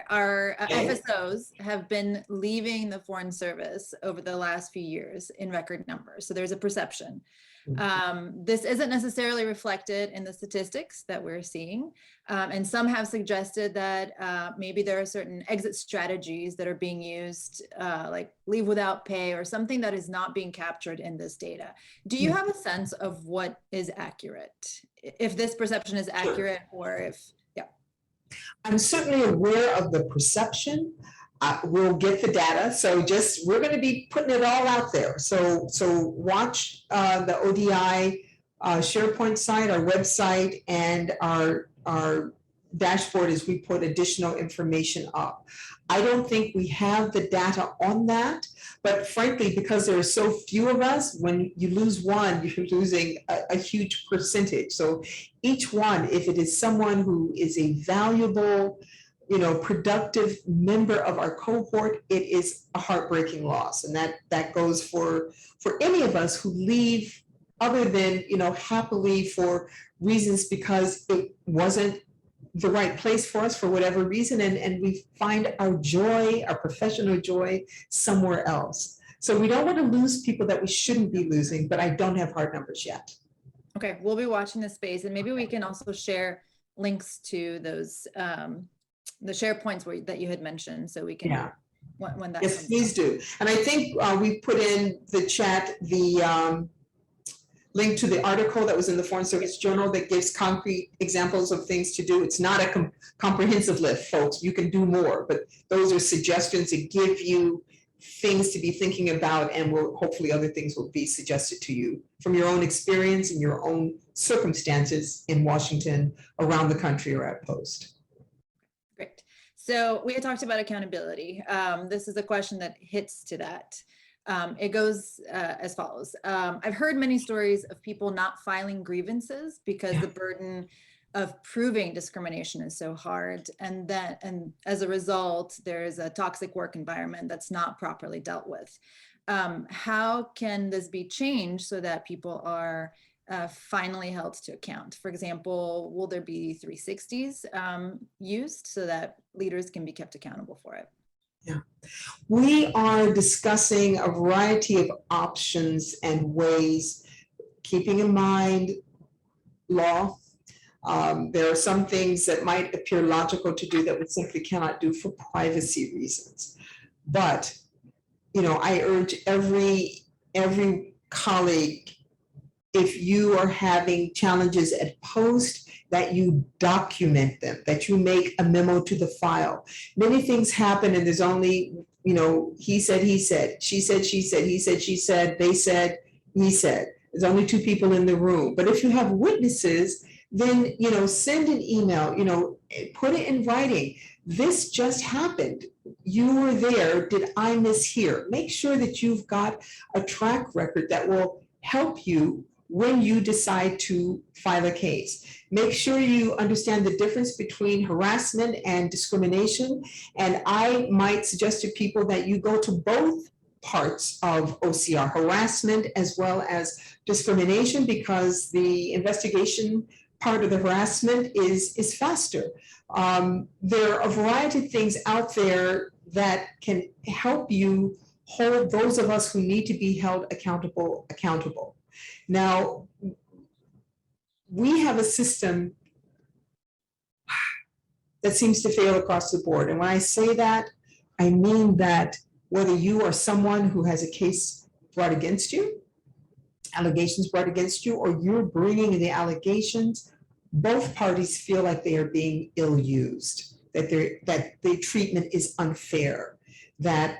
Our Okay. FSOs have been leaving the Foreign Service over the last few years in record numbers. So there's a perception. This isn't necessarily reflected in the statistics that we're seeing. And some have suggested that maybe there are certain exit strategies that are being used, like leave without pay or something that is not being captured in this data. Do you have a sense of what is accurate? If this perception is accurate, or if, I'm certainly aware of the perception. We'll get the data. So we're going to be putting it all out there. So watch the ODI SharePoint site, our website, and our dashboard as we put additional information up. I don't think we have the data on that, but frankly, because there are so few of us, when you lose one, you're losing a huge percentage. So each one, if it is someone who is a valuable, productive member of our cohort, it is a heartbreaking loss. And that goes for any of us who leave other than, happily for reasons because it wasn't the right place for us for whatever reason. And we find our joy, our professional joy somewhere else. So we don't want to lose people that we shouldn't be losing, but I don't have hard numbers yet. okay, we'll be watching this space, and maybe we can also share links to those, the SharePoints that you had mentioned, so we can, when that Yes, comes please up. do. And I think we put in the chat the link to the article that was in the Foreign Service Journal that gives concrete examples of things to do. It's not a comprehensive list, folks. You can do more, but those are suggestions that give you things to be thinking about, and hopefully other things will be suggested to you from your own experience and your own circumstances in Washington, around the country, or at Post. Great. So we had talked about accountability. This is a question that hits to that. It goes as follows. I've heard many stories of people not filing grievances because the burden of proving discrimination is so hard. And as a result, there's a toxic work environment that's not properly dealt with. How can this be changed so that people are finally held to account? For example, will there be 360s used so that leaders can be kept accountable for it? Yeah, we are discussing a variety of options and ways, keeping in mind law. There are some things that might appear logical to do that we simply cannot do for privacy reasons. But, I urge every colleague, if you are having challenges at Post, that you document them, that you make a memo to the file. Many things happen and there's only, he said, she said, he said, she said, they said, he said. There's only two people in the room. But if you have witnesses, then, send an email, put it in writing. This just happened. You were there. Did I mishear? Make sure that you've got a track record that will help you when you decide to file a case. Make sure you understand the difference between harassment and discrimination. And I might suggest to people that you go to both parts of OCR, harassment as well as discrimination, because the investigation part of the harassment is faster. There are a variety of things out there that can help you hold those of us who need to be held accountable. Now, we have a system that seems to fail across the board. And when I say that, I mean that whether you are someone who has a case brought against you, allegations brought against you, or you're bringing the allegations, both parties feel like they are being ill-used, that the treatment is unfair, that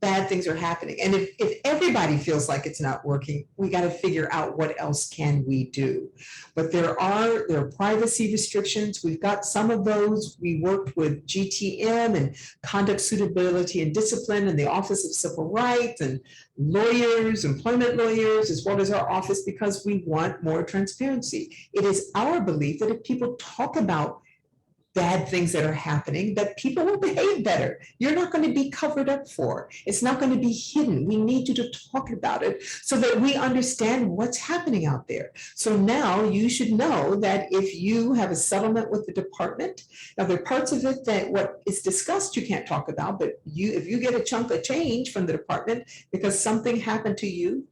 bad things are happening. And if everybody feels like it's not working, we got to figure out what else can we do. But there are privacy restrictions. We've got some of those. We worked with GTM and Conduct, Suitability, and Discipline, and the Office of Civil Rights, and lawyers, employment lawyers, as well as our office, because we want more transparency. It is our belief that if people talk about bad things that are happening, that people will behave better. You're not going to be covered up for. It's not going to be hidden. We need you to talk about it so that we understand what's happening out there. So now you should know that if you have a settlement with the department, now there are parts of it that what is discussed you can't talk about, but if you get a chunk of change from the department because something happened to you,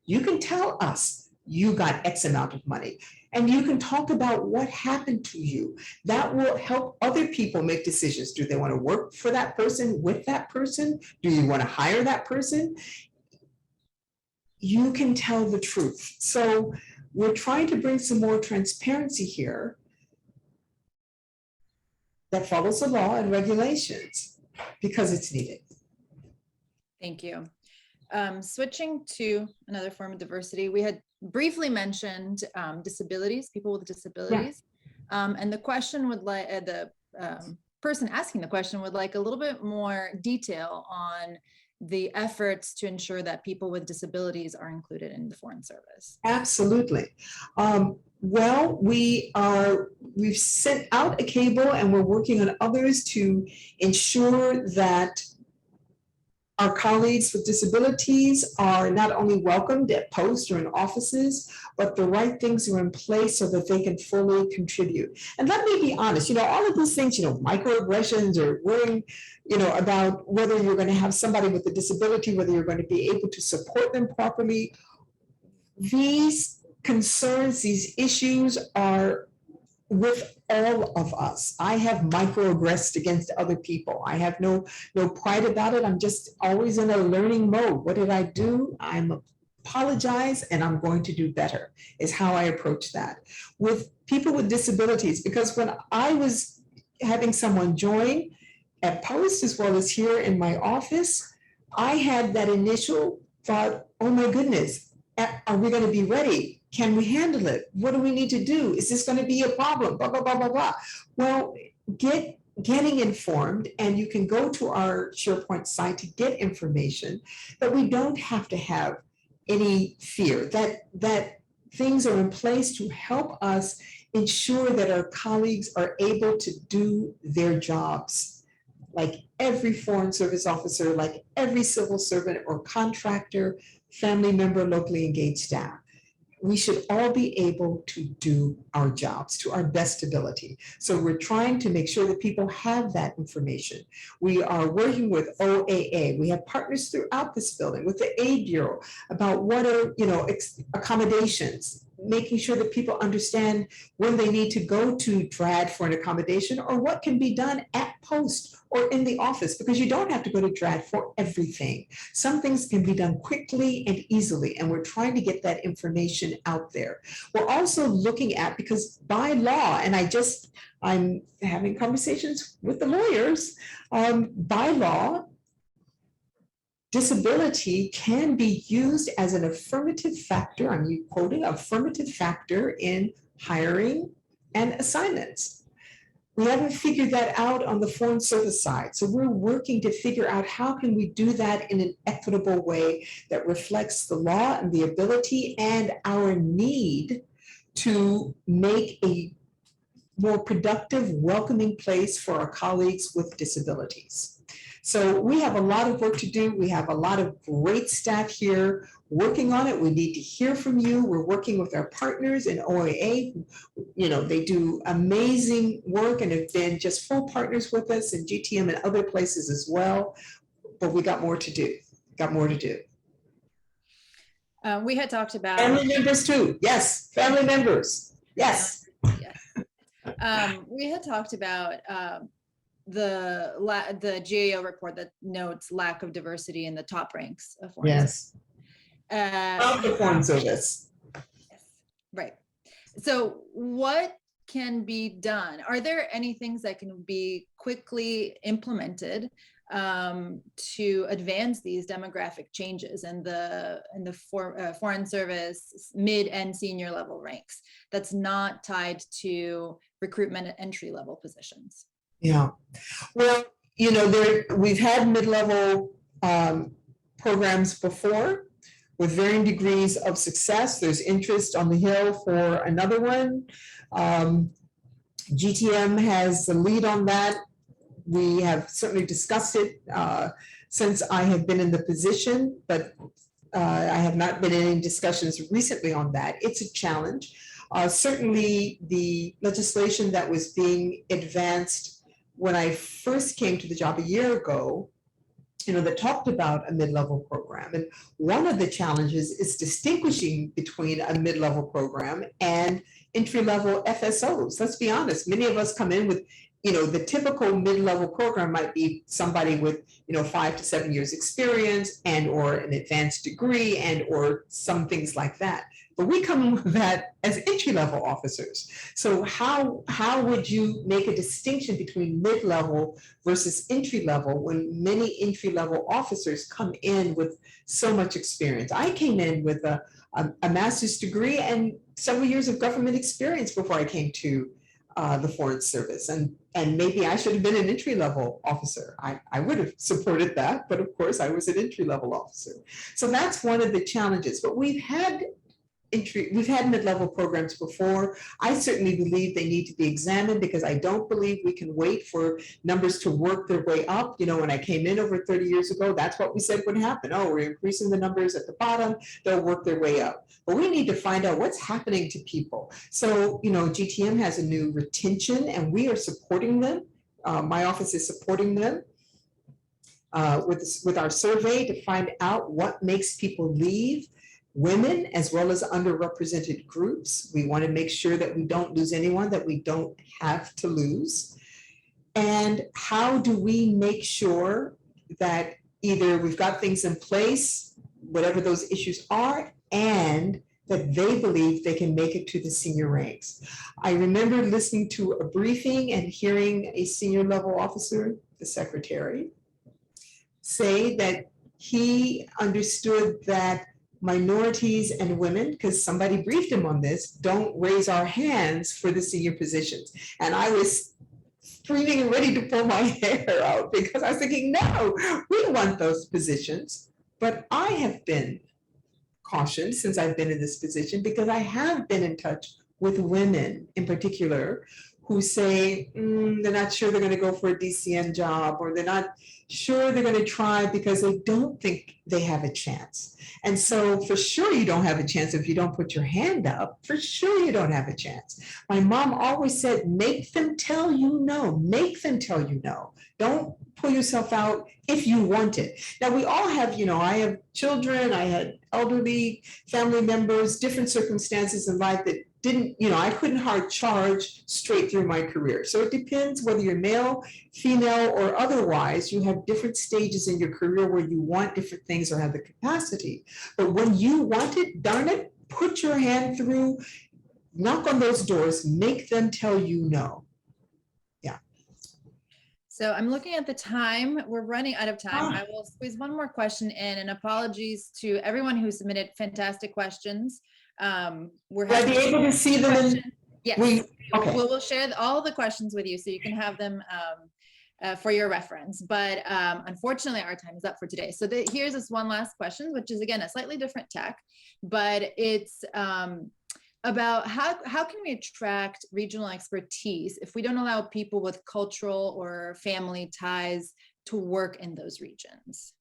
you can tell us you got X amount of money. And you can talk about what happened to you. That will help other people make decisions. Do they want to work for that person, with that person? Do you want to hire that person? You can tell the truth. So we're trying to bring some more transparency here that follows the law and regulations because it's needed. Thank you. Switching to another form of diversity, we had briefly mentioned disabilities, people with disabilities, and the question would like the person asking the question would like a little bit more detail on the efforts to ensure that people with disabilities are included in the Foreign Service. Absolutely. Well, we've sent out a cable and we're working on others to ensure that our colleagues with disabilities are not only welcomed at posts or in offices, but the right things are in place so that they can fully contribute. And let me be honest, all of these things, microaggressions or worrying, about whether you're going to have somebody with a disability, whether you're going to be able to support them properly. These concerns, these issues are with all of us. I have microaggressed against other people. I have no pride about it. I'm just always in a learning mode. What did I do? I'm apologize and I'm going to do better is how I approach that. With people with disabilities, because when I was having someone join at Post as well as here in my office, I had that initial thought, oh my goodness, are we going to be ready? Can we handle it? What do we need to do? Is this going to be a problem? Blah, blah, blah, blah, blah. Well, getting informed, and you can go to our SharePoint site to get information, but we don't have to have any fear that things are in place to help us ensure that our colleagues are able to do their jobs. Like every Foreign Service officer, like every civil servant or contractor, family member, locally engaged staff. We should all be able to do our jobs to our best ability. So we're trying to make sure that people have that information. We are working with OAA. We have partners throughout this building with the Aid Bureau about what are, accommodations, making sure that people understand when they need to go to DRAD for an accommodation or what can be done at Post or in the office, because you don't have to go to DRAD for everything. Some things can be done quickly and easily, and we're trying to get that information out there. We're also looking at, because by law, and I'm having conversations with the lawyers, by law, disability can be used as an affirmative factor, I'm quoting, affirmative factor in hiring and assignments. We haven't figured that out on the Foreign Service side. So we're working to figure out how can we do that in an equitable way that reflects the law and the ability and our need to make a more productive, welcoming place for our colleagues with disabilities. So we have a lot of work to do. We have a lot of great staff here working on it. We need to hear from you. We're working with our partners in OAA. They do amazing work and have been just full partners with us in GTM and other places as well. But we got more to do. We had talked about family members too. Yes, family members. Yes. We had talked about the GAO report that notes lack of diversity in the top ranks of Foreign Service. Of the Foreign Service. Yes. Right. So what can be done? Are there any things that can be quickly implemented to advance these demographic changes in the Foreign Service mid and senior level ranks that's not tied to recruitment at entry level positions? Yeah, well, we've had mid-level programs before with varying degrees of success. There's interest on the Hill for another one. GTM has the lead on that. We have certainly discussed it since I have been in the position, but I have not been in any discussions recently on that. It's a challenge. Certainly the legislation that was being advanced when I first came to the job a year ago, that talked about a mid-level program. And one of the challenges is distinguishing between a mid-level program and entry-level FSOs. Let's be honest, many of us come in with, the typical mid-level program might be somebody with, 5 to 7 years experience and or an advanced degree and or some things like that. But we come in with that as entry-level officers. So how would you make a distinction between mid-level versus entry-level when many entry-level officers come in with so much experience? I came in with a master's degree and several years of government experience before I came to the Foreign Service. And maybe I should have been an entry-level officer. I would have supported that, but of course I was an entry-level officer. So that's one of the challenges. But we've had mid-level programs before. I certainly believe they need to be examined because I don't believe we can wait for numbers to work their way up. When I came in over 30 years ago, that's what we said would happen. Oh, we're increasing the numbers at the bottom, they'll work their way up. But we need to find out what's happening to people. So, GTM has a new retention and we are supporting them. My office is supporting them with our survey to find out what makes people leave. Women as well as underrepresented groups. We want to make sure that we don't lose anyone that we don't have to lose. And how do we make sure that either we've got things in place, whatever those issues are, and that they believe they can make it to the senior ranks. I remember listening to a briefing and hearing a senior level officer, the secretary, say that he understood that minorities and women, because somebody briefed him on this, don't raise our hands for the senior positions. And I was screaming and ready to pull my hair out because I was thinking, no, we want those positions. But I have been cautioned since I've been in this position because I have been in touch with women in particular who say they're not sure they're going to go for a DCN job, or they're not sure they're going to try because they don't think they have a chance. And so for sure you don't have a chance if you don't put your hand up. For sure you don't have a chance. My mom always said, make them tell you no. Make them tell you no. Don't pull yourself out if you want it. Now we all have, I have children, I had elderly family members, different circumstances in life that didn't, I couldn't hard charge straight through my career. So it depends whether you're male, female, or otherwise. You have different stages in your career where you want different things or have the capacity. But when you want it, darn it, put your hand through, knock on those doors, make them tell you no. Yeah. So I'm looking at the time. We're running out of time. I will squeeze one more question in, and apologies to everyone who submitted fantastic questions. Will I be able to see them? Yes, okay. We'll share all the questions with you so you can have them for your reference. But unfortunately, our time is up for today. So here's this one last question, which is again a slightly different tack, but it's about how can we attract regional expertise if we don't allow people with cultural or family ties to work in those regions?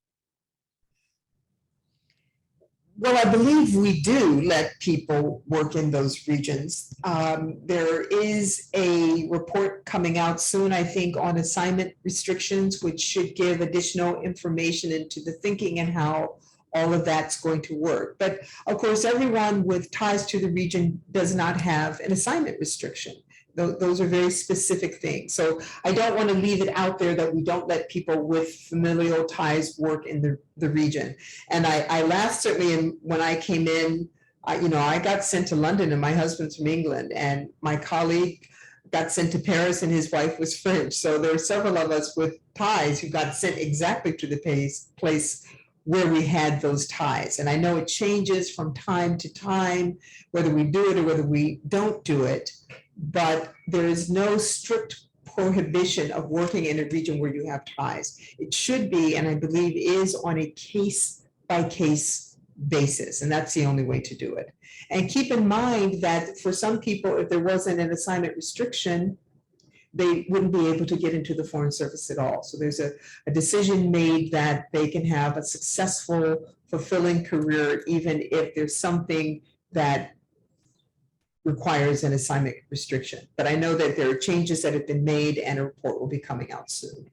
Well, I believe we do let people work in those regions. There is a report coming out soon, I think, on assignment restrictions, which should give additional information into the thinking and how all of that's going to work. But of course, everyone with ties to the region does not have an assignment restriction. Those are very specific things. So I don't want to leave it out there that we don't let people with familial ties work in the region. And I laughed certainly when I came in, I got sent to London and my husband's from England, and my colleague got sent to Paris and his wife was French. So there are several of us with ties who got sent exactly to the place where we had those ties. And I know it changes from time to time, whether we do it or whether we don't do it. But there is no strict prohibition of working in a region where you have ties. It should be, and I believe is, on a case-by-case basis, and that's the only way to do it. And keep in mind that for some people, if there wasn't an assignment restriction, they wouldn't be able to get into the Foreign Service at all. So there's a decision made that they can have a successful, fulfilling career, even if there's something that requires an assignment restriction. But I know that there are changes that have been made and a report will be coming out soon.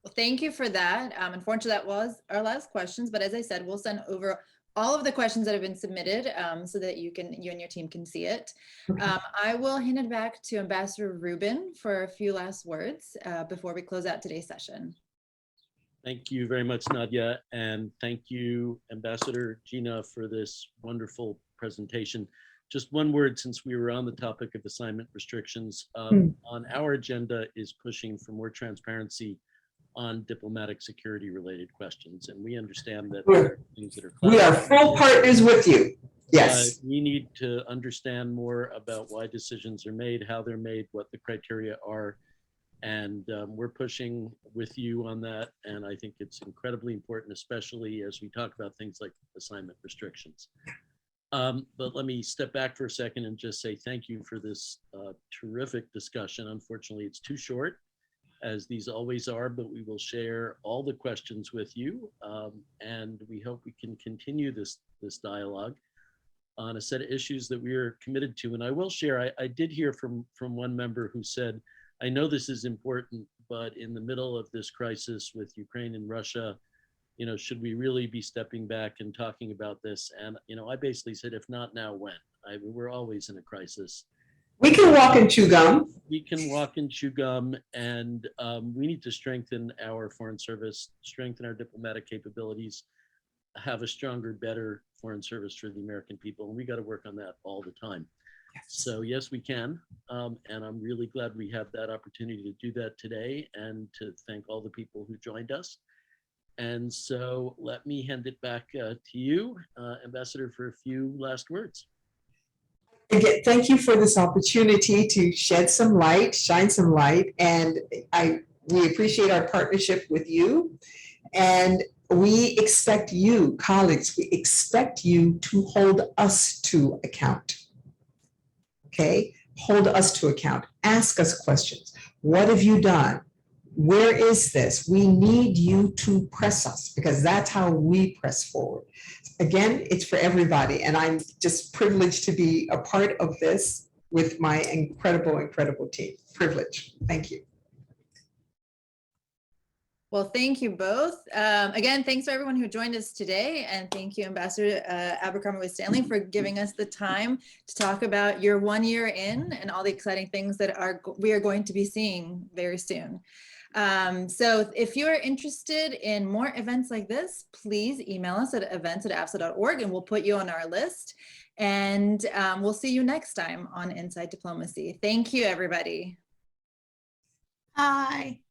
Well, thank you for that. Unfortunately, that was our last questions, but as I said, we'll send over all of the questions that have been submitted so that you and your team can see it. I will hand it back to Ambassador Rubin for a few last words before we close out today's session. Thank you very much, Nadia. And thank you, Ambassador Gina, for this wonderful presentation. Just one word, since we were on the topic of assignment restrictions, on our agenda is pushing for more transparency on diplomatic security related questions. And we understand that there are things that are we are full partners with you. Yes. We need to understand more about why decisions are made, how they're made, what the criteria are. And we're pushing with you on that. And I think it's incredibly important, especially as we talk about things like assignment restrictions. But let me step back for a second and just say thank you for this terrific discussion. Unfortunately, it's too short, as these always are, but we will share all the questions with you. And we hope we can continue this dialogue on a set of issues that we are committed to. And I will share, I did hear from one member who said, I know this is important, but in the middle of this crisis with Ukraine and Russia, you know, should we really be stepping back and talking about this? And, you know, I basically said, if not now, when? We're always in a crisis. We can walk and chew gum. We can walk and chew gum, and we need to strengthen our foreign service, strengthen our diplomatic capabilities, have a stronger, better foreign service for the American people. And we got to work on that all the time. Yes. So yes, we can. And I'm really glad we have that opportunity to do that today, and to thank all the people who joined us. And so let me hand it back to you, Ambassador, for a few last words. Again, thank you for this opportunity to shed some light, shine some light, and we appreciate our partnership with you. And we expect you, colleagues, we expect you to hold us to account. Okay, hold us to account. Ask us questions. What have you done? Where is this? We need you to press us, because that's how we press forward. Again, it's for everybody. And I'm just privileged to be a part of this with my incredible team. Privilege. Thank you. Well, thank you both. Again, thanks to everyone who joined us today. And thank you, Ambassador Abercrombie-Winstanley, for giving us the time to talk about your 1 year in and all the exciting things that we are going to be seeing very soon. So if you're interested in more events like this, please email us at events@afsa.org and we'll put you on our list. And we'll see you next time on Inside Diplomacy. Thank you, everybody. Bye.